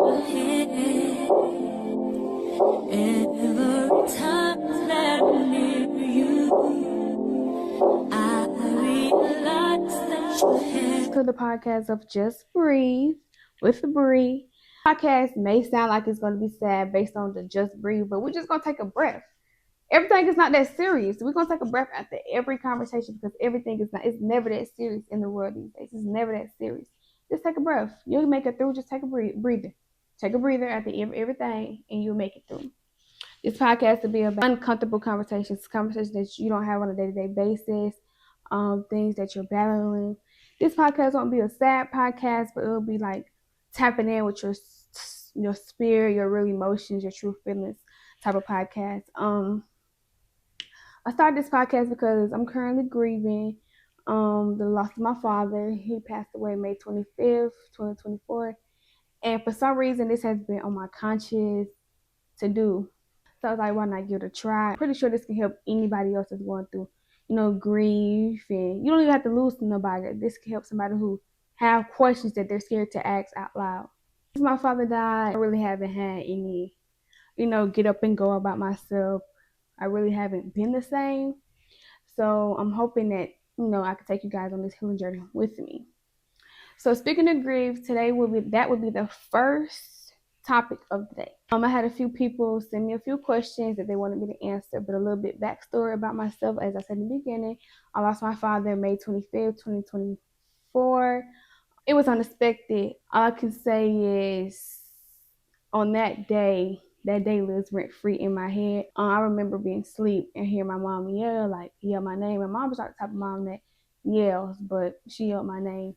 your head. Every time that I'm near you, I realize that your head. To the podcast of Just Breathe with Bree. Podcast may sound like it's going to be sad based on the Just Breathe, but we're just going to take a breath. Everything is not that serious. We're going to take a breath after every conversation because everything is not, it's never that serious in the world these days. It's never that serious. Just take a breath. You'll make it through. Just take a breather. Take a breather after everything and you'll make it through. This podcast will be about uncomfortable conversations that you don't have on a day-to-day basis, things that you're battling. This podcast won't be a sad podcast, but it'll be like tapping in with your spirit, your real emotions, your true feelings type of podcast. I started this podcast because I'm currently grieving the loss of my father. He passed away May 25th, 2024. And for some reason, this has been on my conscience to do. So I was like, why not give it a try? I'm pretty sure this can help anybody else that's going through, grief. And you don't even have to lose to nobody. This can help somebody who have questions that they're scared to ask out loud. Since my father died, I really haven't had any, get up and go about myself. I really haven't been the same. So I'm hoping that, I can take you guys on this healing journey with me. So speaking of grief, today would be the first topic of the day. I had a few people send me a few questions that they wanted me to answer, but a little bit backstory about myself. As I said in the beginning, I lost my father May 25th, 2024. It was unexpected. All I can say is on that day lives rent free in my head. I remember being asleep and hearing my mom yell my name. My mom was not the type of mom that yells, but she yelled my name.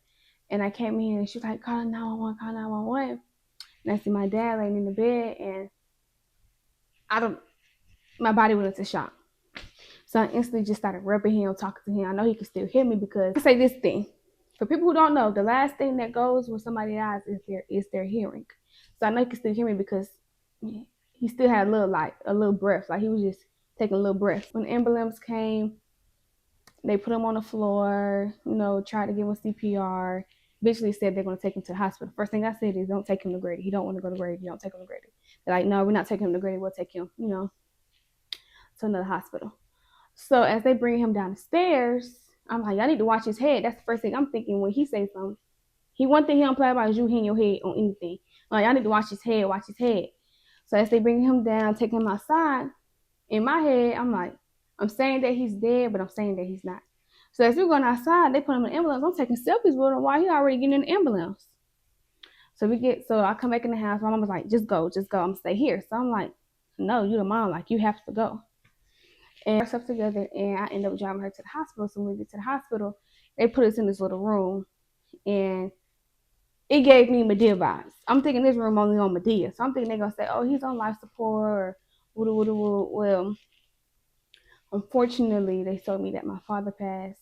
And I came in and she was like, call 911, call 911. And I see my dad laying in the bed and my body went into shock. So I instantly just started rubbing him, talking to him. I know he could still hear me because I say this thing. For people who don't know, the last thing that goes when somebody dies is their hearing. So I know he could still hear me because he still had a little breath. Like he was just taking a little breath. When the ambulance came, they put him on the floor, tried to give him CPR. Eventually said they're going to take him to the hospital. First thing I said is don't take him to Grady. He don't want to go to Grady. Don't take him to Grady. They're like, no, we're not taking him to Grady. We'll take him, to another hospital. So as they bring him down the stairs, I'm like, I need to watch his head. That's the first thing I'm thinking when he says something. One thing he don't play about is you hitting your head on anything. Like, I need to watch his head. So as they bring him down, take him outside, in my head, I'm like, I'm saying that he's dead, but I'm saying that he's not. So as we're going outside, they put him in the ambulance. I'm taking selfies with him while he already getting in the ambulance. So I come back in the house. My mom was like, just go. I'm going to stay here. So I'm like, no, you're the mom. Like, you have to go. And ourselves together, and I end up driving her to the hospital. So when we get to the hospital, they put us in this little room, and it gave me Medea vibes. I'm thinking this room only on Medea. So I'm thinking they're going to say, oh, he's on life support or well, unfortunately, they told me that my father passed.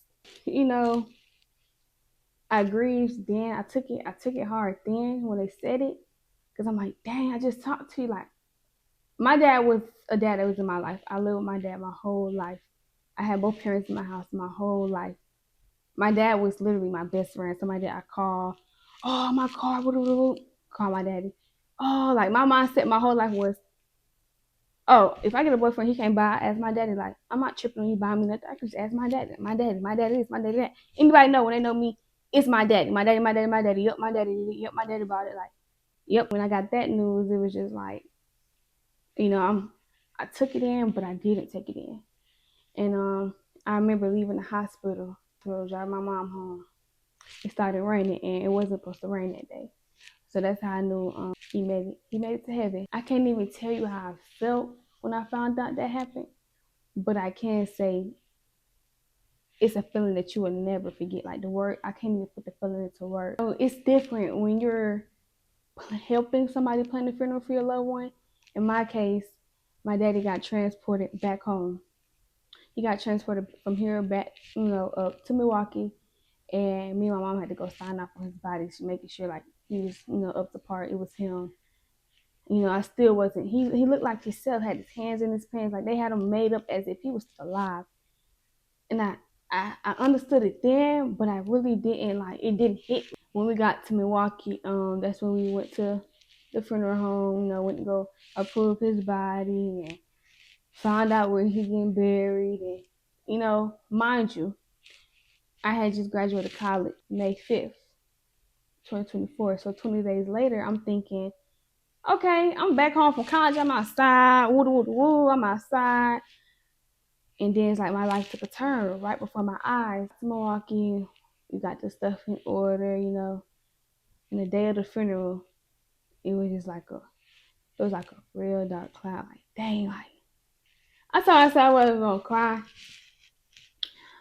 I grieved then. I took it hard then when they said it. Because I'm like, dang, I just talked to you. Like, my dad was a dad that was in my life. I lived with my dad my whole life. I had both parents in my house my whole life. My dad was literally my best friend. Somebody that I call, oh, my car, call my daddy. Oh, like my mindset my whole life was, oh, if I get a boyfriend, he can't buy, ask my daddy. Like, I'm not tripping on you buying me nothing. I can just ask my daddy. My daddy this, my daddy that. Anybody know when they know me, it's my daddy. My daddy. Yep, my daddy. Yep, my daddy bought it. Like, yep. When I got that news, it was just like, I took it in, but I didn't take it in. And I remember leaving the hospital to drive my mom home. It started raining, and it wasn't supposed to rain that day. So that's how I knew he made it. He made it to heaven. I can't even tell you how I felt when I found out that happened, but I can say it's a feeling that you will never forget. Like the word, I can't even put the feeling into words. So it's different when you're helping somebody plan the funeral for your loved one. In my case, my daddy got transported back home. He got transported from here back, up to Milwaukee. And me and my mom had to go sign off on his body, making sure like he was, up to par. It was him. I still wasn't. He looked like himself, had his hands in his pants, like they had him made up as if he was still alive. And I understood it then, but I really didn't. Like, it didn't hit me. When we got to Milwaukee, that's when we went to the funeral home, you know, went to go approve his body and found out where he's getting buried. And, you know, mind you, I had just graduated college May 5th, 2024. So 20 days later, I'm thinking, okay, I'm back home from college. I'm outside. Woo, woo, woo, I'm outside. And then it's like my life took a turn right before my eyes. Milwaukee, we got the stuff in order, you know. And the day of the funeral, it was just like it was like a real dark cloud. Like, dang, like, I told myself I wasn't gonna cry.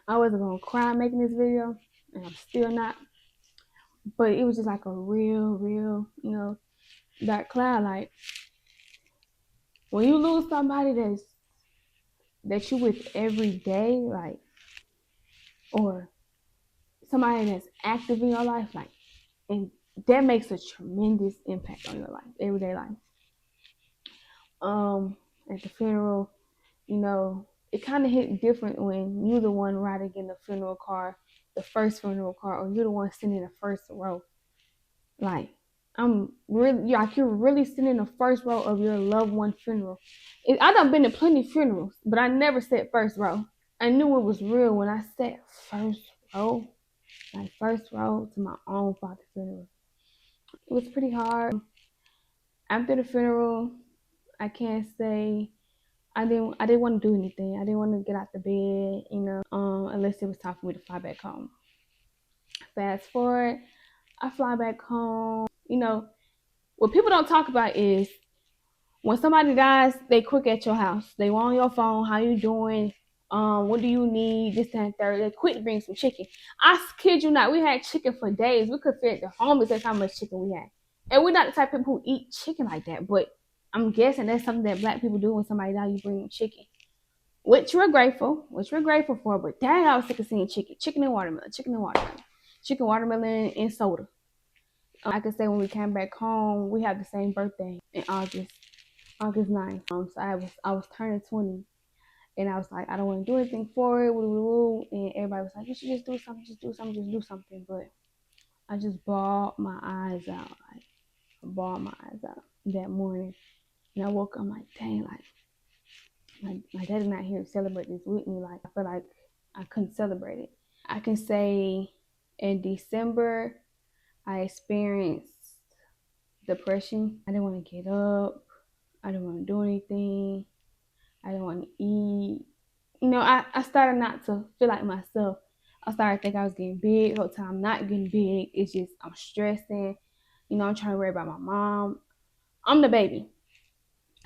I wasn't gonna cry making this video, and I'm still not. But it was just like a real, you know, dark cloud. Like, when you lose somebody that you with every day, like, or somebody that's active in your life, like, and that makes a tremendous impact on your life, everyday life. At the funeral, you know, it kind of hit different when you're the one riding in the funeral car, the first funeral car, or you're the one sitting in the first row. Like, I'm really, like, you're really sitting in the first row of your loved one funeral. I done been to plenty of funerals, but I never sat first row. I knew it was real when I sat first row, like first row to my own father's funeral. It was pretty hard. After the funeral, I can't say I didn't want to do anything. I didn't want to get out the bed, you know, unless it was time for me to fly back home. Fast forward, I fly back home. You know, what people don't talk about is when somebody dies, they quick at your house. They want on your phone, how you doing? What do you need? This, that, and third. They quick bring some chicken. I kid you not, we had chicken for days. We could feed the homeless. That's how much chicken we had. And we're not the type of people who eat chicken like that, but I'm guessing that's something that Black people do when somebody dies. You bring them chicken, which we're grateful for. But dang, I was sick of seeing chicken and watermelon, chicken, watermelon, and soda. I could say when we came back home, we had the same birthday in August 9th. So I was turning 20, and I was like, I don't want to do anything for it. And everybody was like, you should just do something. But I just bawled my eyes out. Like, I bawled my eyes out that morning. And I woke up, I'm like, dang, like my dad's not here to celebrate this with me. Like, I feel like I couldn't celebrate it. I can say in December, I experienced depression. I didn't want to get up. I didn't want to do anything. I didn't want to eat. You know, I started not to feel like myself. I started thinking I was getting big. The whole time I'm not getting big. It's just I'm stressing. You know, I'm trying to worry about my mom. I'm the baby.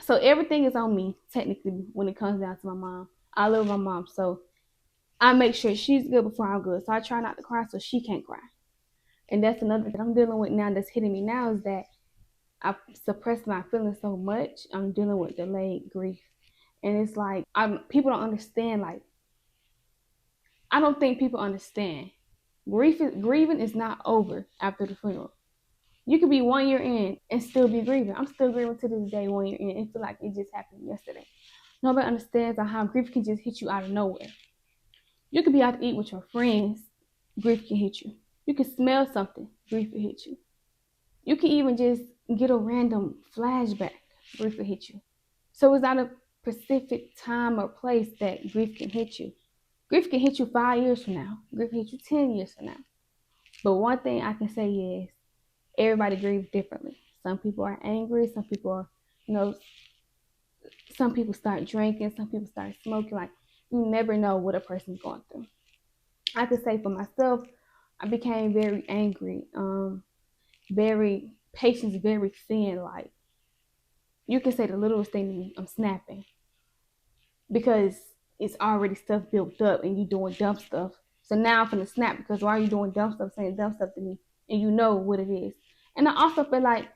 So everything is on me, technically, when it comes down to my mom. I love my mom, so I make sure she's good before I'm good. So I try not to cry so she can't cry. And that's another thing I'm dealing with now that's hitting me now is that I suppress my feelings so much. I'm dealing with delayed grief. And it's like, people don't understand. Like, I don't think people understand. Grieving is not over after the funeral. You could be 1 year in and still be grieving. I'm still grieving to this day 1 year in. It feels like it just happened yesterday. Nobody understands how grief can just hit you out of nowhere. You could be out to eat with your friends, grief can hit you. You can smell something, grief will hit you. You can even just get a random flashback, grief will hit you. So it's not a specific time or place that grief can hit you. Grief can hit you 5 years from now. Grief can hit you 10 years from now. But one thing I can say is everybody grieves differently. Some people are angry. Some people are, you know, some people start drinking. Some people start smoking. Like, you never know what a person's going through. I could say for myself, I became very angry, very patience, very thin. Like, you can say the littlest thing to me, I'm snapping. Because it's already stuff built up and you doing dumb stuff. So now I'm finna snap because why are you doing dumb stuff, saying dumb stuff to me? And you know what it is. And I also feel like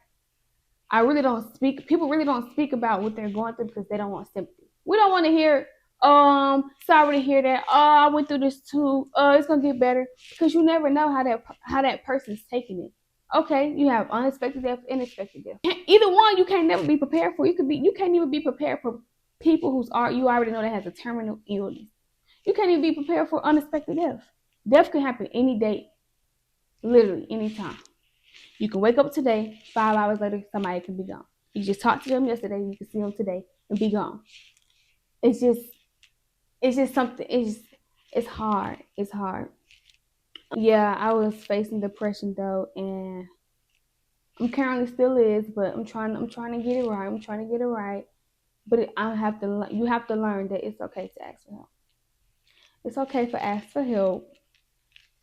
people really don't speak about what they're going through because they don't want sympathy. We don't want to hear, sorry to hear that. Oh, I went through this too. It's gonna get better. Because you never know how that person's taking it. Okay, you have unexpected death, unexpected death. Either one, you can't never be prepared for. You can't even be prepared for people you already know that has a terminal illness. You can't even be prepared for unexpected death. Death can happen any day, literally any time. You can wake up today, 5 hours later, somebody can be gone. You just talked to them yesterday, you can see them today and be gone. It's just something. It's hard. It's hard. Yeah, I was facing depression though, and I'm currently still is, but I'm trying to get it right. I'm trying to get it right. But you have to learn that it's okay to ask for help. It's okay for ask for help.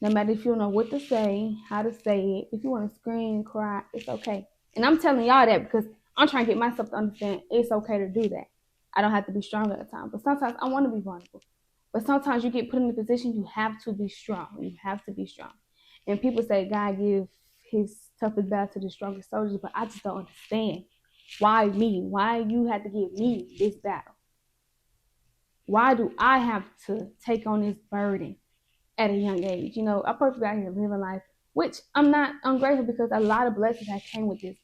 No matter if you don't know what to say, how to say it, if you want to scream, cry, it's okay. And I'm telling y'all that because I'm trying to get myself to understand it's okay to do that. I don't have to be strong at the time. But sometimes I want to be vulnerable. But sometimes you get put in a position you have to be strong. You have to be strong. And people say God give his toughest battle to the strongest soldiers, but I just don't understand. Why me? Why you had to give me this battle? Why do I have to take on this burden at a young age? You know, I'm perfectly out here living life, which I'm not ungrateful because a lot of blessings have came with this.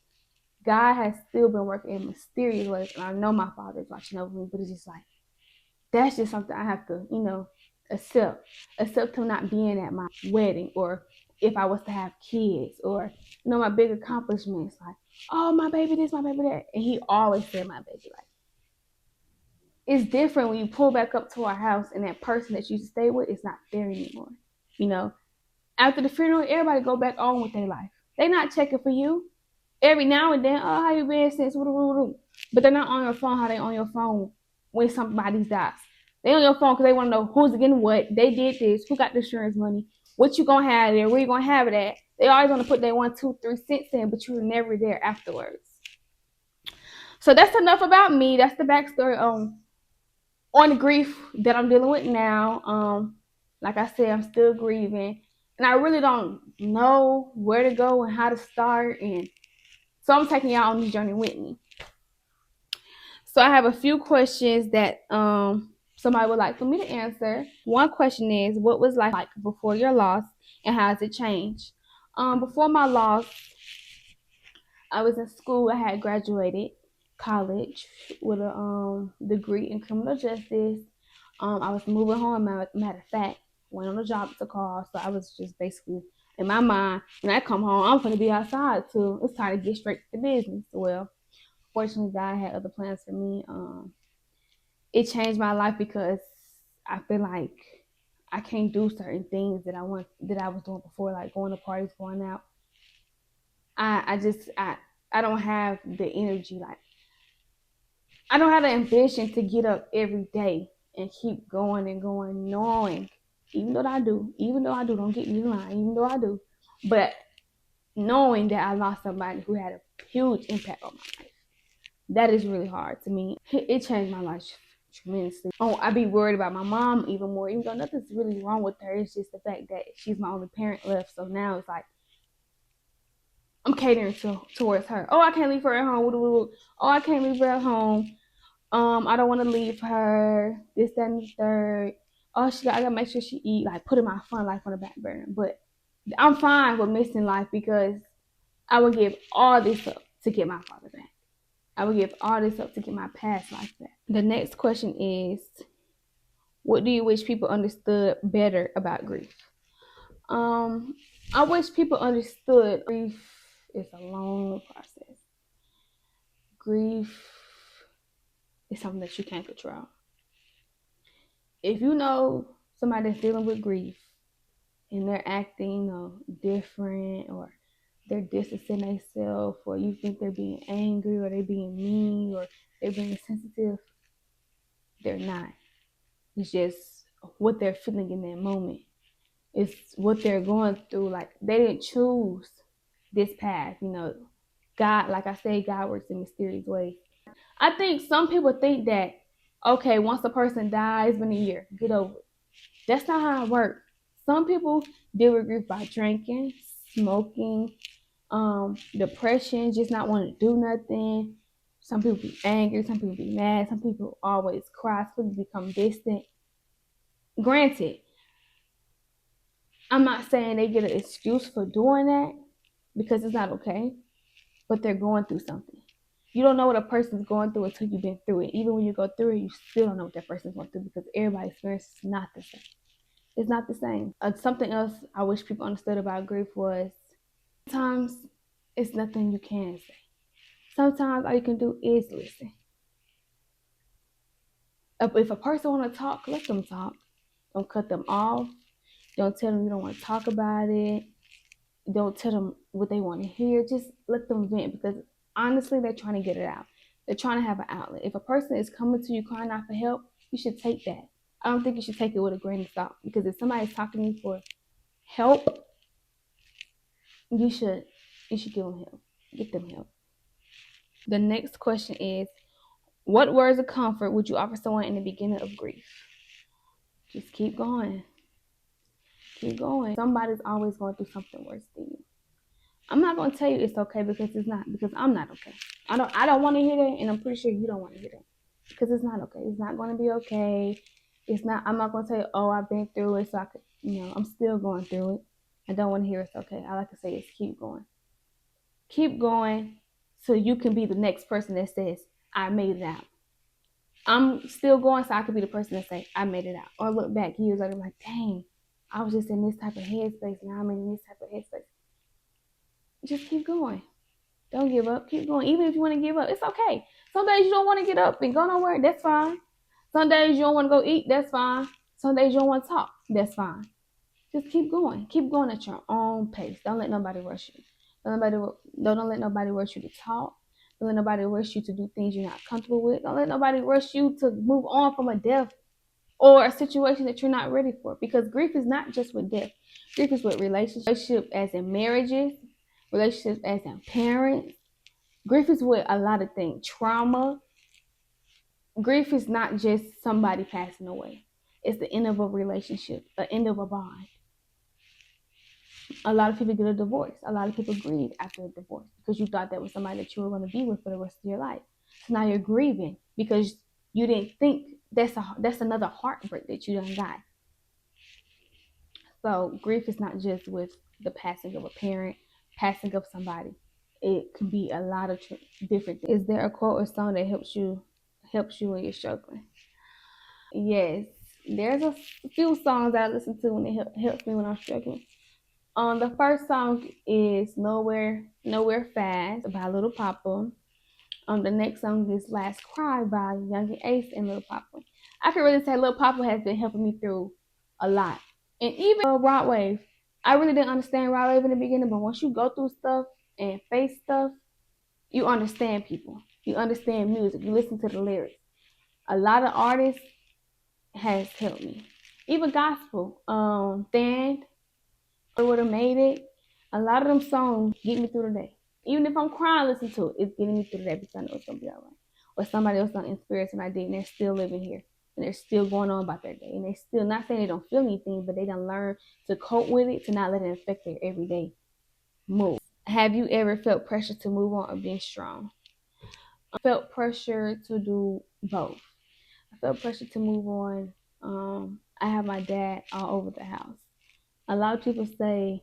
God has still been working in mysterious ways, and I know my Father is watching over me, but it's just like, that's just something I have to, accept him not being at my wedding, or if I was to have kids, or my big accomplishments, like, oh, my baby this, my baby that, and he always said my baby. Like, it's different when you pull back up to our house and that person that you used to stay with is not there anymore. You know, after the funeral, everybody go back on with their life. They not checking for you. Every now and then, oh, how you been since? But they're not on your phone how they on your phone when somebody dies. They on your phone because they want to know who's getting what. They did this. Who got the insurance money? What you gonna have there? Where you gonna have it at? They always want to put their 1, 2, 3 cents in, but you're never there afterwards. So that's enough about me. That's the backstory on the grief that I'm dealing with now. Like I said, I'm still grieving, and I really don't know where to go and how to start, and so I'm taking y'all on this journey with me. So I have a few questions that somebody would like for me to answer. One question is, what was life like before your loss, and how has it changed? Before my loss, I was in school. I had graduated college with a degree in criminal justice. I was moving home. Matter of fact, went on a job to call, so I was just basically in my mind, when I come home, I'm gonna be outside too. It's time to get straight to business. Well, fortunately, God had other plans for me. It changed my life because I feel like I can't do certain things that I was doing before, like going to parties, going out. I don't have the energy. Like, I don't have the ambition to get up every day and keep going and going, knowing, even though I do, don't get me wrong, even though I do, but knowing that I lost somebody who had a huge impact on my life. That is really hard to me. It changed my life tremendously. Oh, I be worried about my mom even more, even though nothing's really wrong with her. It's just the fact that she's my only parent left. So now it's like I'm catering towards her. Oh, I can't leave her at home. Oh, I can't leave her at home. I don't want to leave her. This, that, and the third. Oh, I gotta make sure she eat. Like, putting my fun life on the back burner. But I'm fine with missing life because I would give all this up to get my father back. I would give all this up to get my past life back. The next question is, what do you wish people understood better about grief? I wish people understood grief is a long process. Grief is something that you can't control. If you know somebody that's dealing with grief and they're acting, different, or they're distancing themselves, or you think they're being angry, or they're being mean, or they're being sensitive, they're not. It's just what they're feeling in that moment. It's what they're going through. Like, they didn't choose this path. God, like I said, God works in mysterious ways. I think some people think that, okay, once a person dies, it's been a year, get over it. That's not how it works. Some people deal with grief by drinking, smoking, depression, just not wanting to do nothing. Some people be angry, some people be mad, some people always cry, some people become distant. Granted, I'm not saying they get an excuse for doing that because it's not okay, but they're going through something. You don't know what a person's going through until you've been through it. Even when you go through it, you still don't know what that person's going through because everybody's experience is not the same. It's not the same. Something else I wish people understood about grief was sometimes it's nothing you can say. Sometimes all you can do is listen. If a person want to talk, let them talk. Don't cut them off. Don't tell them you don't want to talk about it. Don't tell them what they want to hear. Just let them vent, because honestly, they're trying to get it out. They're trying to have an outlet. If a person is coming to you crying out for help, you should take that. I don't think you should take it with a grain of salt, because if somebody's talking to you for help, you should give them help. Get them help. The next question is, what words of comfort would you offer someone in the beginning of grief? Just keep going. Keep going. Somebody's always going through something worse than you. I'm not going to tell you it's okay, because it's not, because I'm not okay. I don't want to hear that, and I'm pretty sure you don't want to hear that, because it's not okay. It's not going to be okay. It's not. I'm not going to tell you, oh, I've been through it, so I could, I'm still going through it. I don't want to hear it's okay. I like to say is keep going. Keep going, so you can be the next person that says, I made it out. I'm still going, so I could be the person that say, I made it out. Or look back years later, like, dang, I was just in this type of headspace. Now I'm in this type of headspace. Just keep going. Don't give up. Keep going. Even if you want to give up, it's okay. Some days you don't want to get up and go nowhere. That's fine. Some days you don't want to go eat. That's fine. Some days you don't want to talk. That's fine. Just keep going. Keep going at your own pace. Don't let nobody rush you. Don't let nobody rush you to talk. Don't let nobody rush you to do things you're not comfortable with. Don't let nobody rush you to move on from a death or a situation that you're not ready for. Because grief is not just with death. Grief is with relationships, as in marriages, relationships as in parents. Grief is with a lot of things. Trauma. Grief is not just somebody passing away. It's the end of a relationship, the end of a bond. A lot of people get a divorce. A lot of people grieve after a divorce, because you thought that was somebody that you were going to be with for the rest of your life. So now you're grieving because you didn't think that's another heartbreak that you done got. So grief is not just with the passing of a parent, passing of somebody. It can be a lot of different things. Is there a quote or song that helps you when you're struggling? Yes, there's a few songs that I listen to when it helps me when I'm struggling. The first song is Nowhere Fast by Little Papa. The next song is Last Cry by Young and Ace and Little Papa. I can really say Little Papa has been helping me through a lot. And even Rod Wave, I really didn't understand Rod Wave in the beginning, but once you go through stuff and face stuff, you understand people. You understand music. You listen to the lyrics. A lot of artists has helped me. Even gospel, Stand, or Would Have Made It. A lot of them songs get me through the day. Even if I'm crying, listen to it. It's getting me through the day, because I know it's gonna be all right. Or somebody else done inspired and I did, and they're still living here, and they're still going on about their day, and they still, not saying they don't feel anything, but they done learn to cope with it, to not let it affect their everyday move. Have you ever felt pressure to move on or being strong? I felt pressure to do both. I felt pressure to move on. I have my dad all over the house. A lot of people say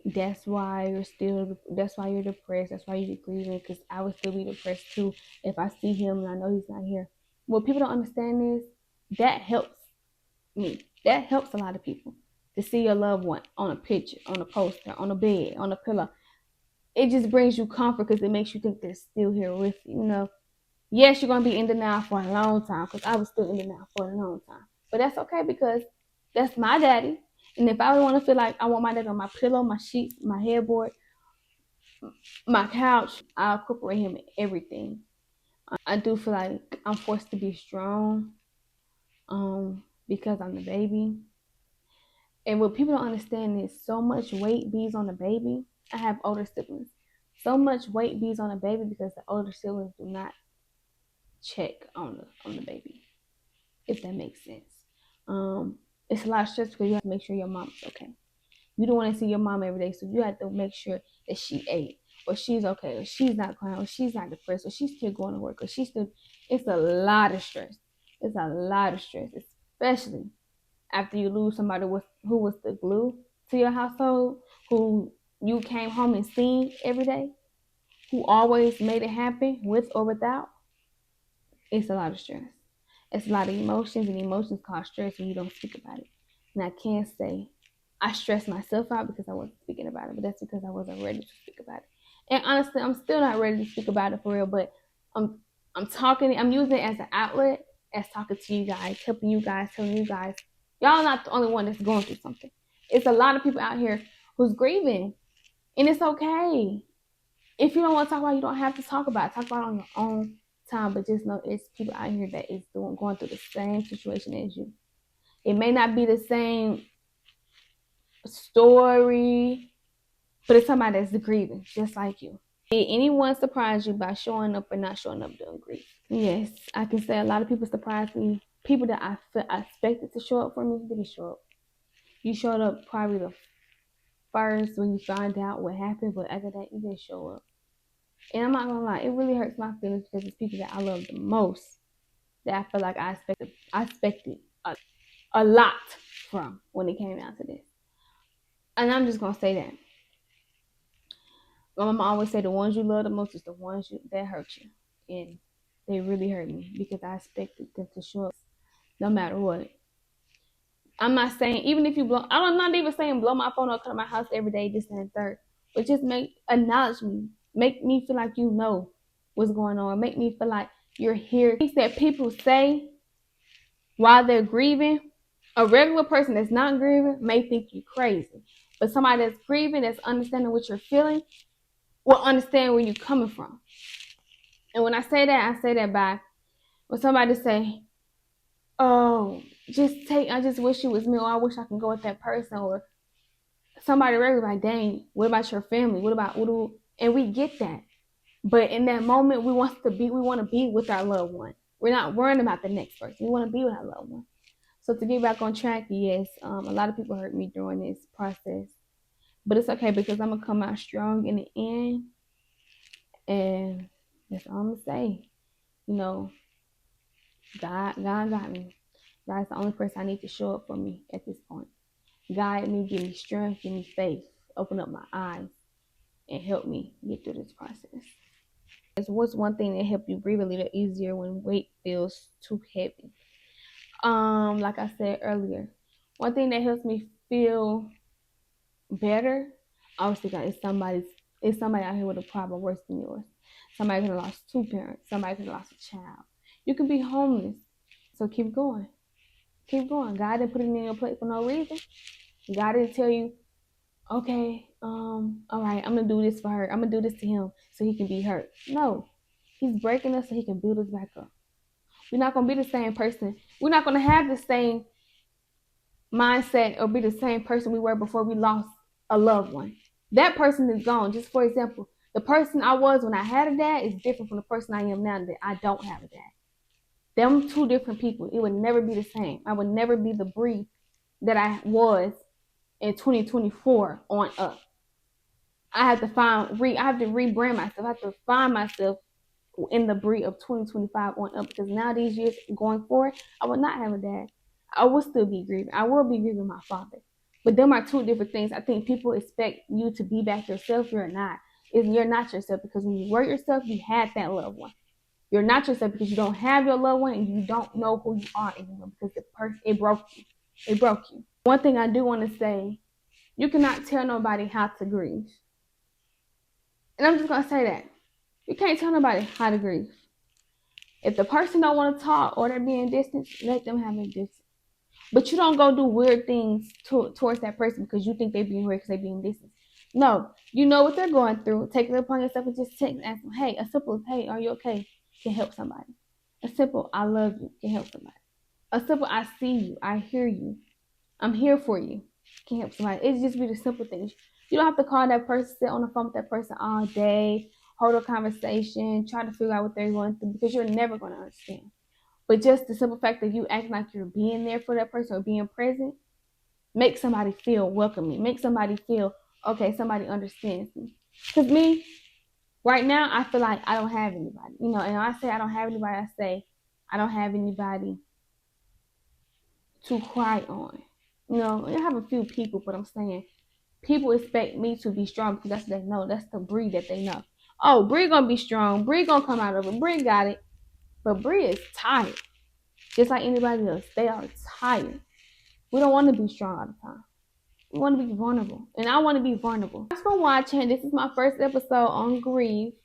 that's why you're depressed, that's why you're grieving, because I would still be depressed too if I see him and I know he's not here. What people don't understand is that helps me. That helps a lot of people to see your loved one on a picture, on a poster, on a bed, on a pillow. It just brings you comfort, because it makes you think they're still here with you. Yes, you're going to be in denial for a long time, because I was still in denial for a long time. But that's okay, because that's my daddy. And if I want to feel like I want my daddy on my pillow, my sheets, my headboard, my couch, I'll incorporate him in everything. I do feel like I'm forced to be strong because I'm the baby. And what people don't understand is so much weight bees on the baby. I have older siblings. So much weight bees on the baby because the older siblings do not check on the baby, if that makes sense. It's a lot of stress, because you have to make sure your mom's okay. You don't want to see your mom every day, so you have to make sure that she ate, or she's okay, or she's not crying, or she's not depressed, or she's still going to work, or she's still. It's a lot of stress. It's a lot of stress, especially after you lose somebody who was the glue to your household, who you came home and seen every day, who always made it happen with or without. It's a lot of stress. It's a lot of emotions, and emotions cause stress when you don't speak about it. And I can't say I stressed myself out because I wasn't speaking about it, but that's because I wasn't ready to speak about it. And honestly, I'm still not ready to speak about it for real, but I'm I'm using it as an outlet, as talking to you guys, helping you guys, telling you guys, y'all not the only one that's going through something. It's a lot of people out here who's grieving, and it's okay. If you don't want to talk about it, you don't have to talk about it. Talk about it on your own time, but just know it's people out here that is going through the same situation as you. It may not be the same story, but it's somebody that's grieving just like you. Did anyone surprise you by showing up or not showing up during grief? Yes, I can say a lot of people surprised me. People that I expected to show up for me didn't show up. You showed up probably the first when you found out what happened, but after that, you didn't show up. And I'm not gonna lie, it really hurts my feelings because it's people that I love the most that I feel like I expected a lot from when it came down to this. And I'm just gonna say that. My mama always say the ones you love the most is the ones that hurt you. And they really hurt me because I expected them to show up no matter what. I'm not saying, even if you blow, I'm not even saying blow my phone up, come to my house every day, this and the third. But just acknowledge me. Make me feel like you know what's going on. Make me feel like you're here. Things that people say while they're grieving, a regular person that's not grieving may think you crazy. But somebody that's grieving, that's understanding what you're feeling, will understand where you're coming from. And when I say that by when somebody say, oh, I just wish it was me, or I wish I could go with that person, or somebody regular like, dang, what about your family? And we get that. But in that moment, we want to be with our loved one. We're not worrying about the next person. We want to be with our loved one. So to get back on track, yes, a lot of people hurt me during this process. But it's okay because I'm going to come out strong in the end. And that's all I'm going to say. You know, God got me. God's the only person I need to show up for me at this point. Guide me, give me strength, give me faith, open up my eyes, and help me get through this process. What's one thing that helped you breathe a little easier when weight feels too heavy? Like I said earlier, one thing that helps me feel better, obviously, is somebody out here with a problem worse than yours. Somebody could have lost 2 parents. Somebody could have lost a child. You can be homeless. So keep going. Keep going. God didn't put it in your plate for no reason. God didn't tell you, okay, all right, I'm gonna do this for her. I'm gonna do this to him so he can be hurt. No, he's breaking us so he can build us back up. We're not gonna be the same person. We're not gonna have the same mindset or be the same person we were before we lost a loved one. That person is gone. Just for example, the person I was when I had a dad is different from the person I am now that I don't have a dad. Them 2 different people. It would never be the same. I would never be the Bree that I was in 2024 on up. I have to rebrand myself. I have to find myself in the Bree of 2025 on up, because now these years going forward, I will not have a dad. I will still be grieving. I will be grieving my father. But them are 2 different things. I think people expect you to be back yourself. You're not. You're not yourself, because when you were yourself, you had that loved one. You're not yourself because you don't have your loved one and you don't know who you are anymore, because it broke you. It broke you. One thing I do want to say, you cannot tell nobody how to grieve. And I'm just going to say that. You can't tell nobody how to grieve. If the person don't want to talk or they're being distant, let them have a distance. But you don't go do weird things towards that person because you think they're being weird because they're being distant. No, you know what they're going through. Take it upon yourself and just text and ask them, hey, a simple, hey, are you okay? Can help somebody. A simple, I love you, can help somebody. A simple, I see you, I hear you, I'm here for you, can help somebody. It's just be the simple things. You don't have to call that person, sit on the phone with that person all day, hold a conversation, try to figure out what they're going through, because you're never going to understand. But just the simple fact that you act like you're being there for that person or being present, make somebody feel welcoming. Make somebody feel, okay, somebody understands me. Because me, right now, I feel like I don't have anybody. And when I say I don't have anybody, I say I don't have anybody to cry on. I have a few people, but I'm saying people expect me to be strong because that's what they know. That's the Bree that they know. Oh, Bree gonna be strong. Bree gonna come out of it. Bree got it. But Bree is tired. Just like anybody else. They are tired. We don't want to be strong all the time. We want to be vulnerable, and I want to be vulnerable. Thanks for watching. This is my first episode on grief.